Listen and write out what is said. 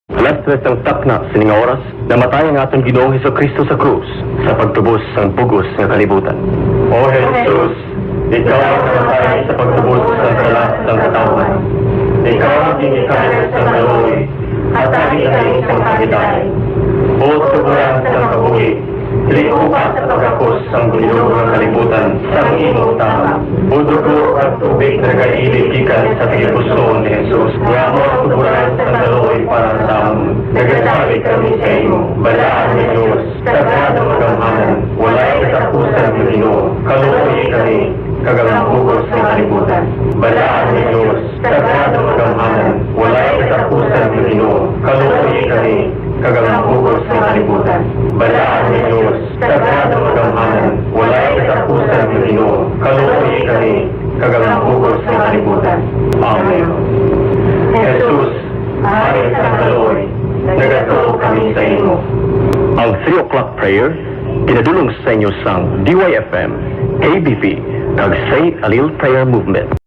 Alas 3 ang takna sining oras, namatay ang atong Ginoong Hesukristo sa krus sa pagtubos ng pugos ng kalibutan. O Jesus, ikaw ang namatay sa pagtubos ng kalas ng katawan. Ikaw ang ginikalas sa kaloy at naging isang pagitay. O tuburan sa kabuhi, liupat sa pagkakos ang gulong ng kalibutan sa imong tama. O dugo at tubig na nag-ilig ikan sa tigipuson ni Jesus. Nga mo ang tuburan sa kaloy para sa amon. Nagasabi kami sa imo, balaan ni Diyos, sagrado magamhanan, wala'y katapusan ng Ginoo, kaluoy kami, kagamang bugos ng kalibutan. Balaan ni Diyos, sagrado magamhanan, wala'y katapusan ng Ginoo, kaluoy kami, kagamang bugos ng kalibutan. Balaan ni Diyos, sagrado magamhanan, wala'y katapusan ng Ginoo, kaluoy kami, kagamang bugos ng kalibutan. Amen. Jesus, Hari sa kaloy, nagatuo kami sa imo. Ang 3 o'clock prayer, pinadulong sa inyo sang DYFM, KBP, kag Say a Little Prayer Movement.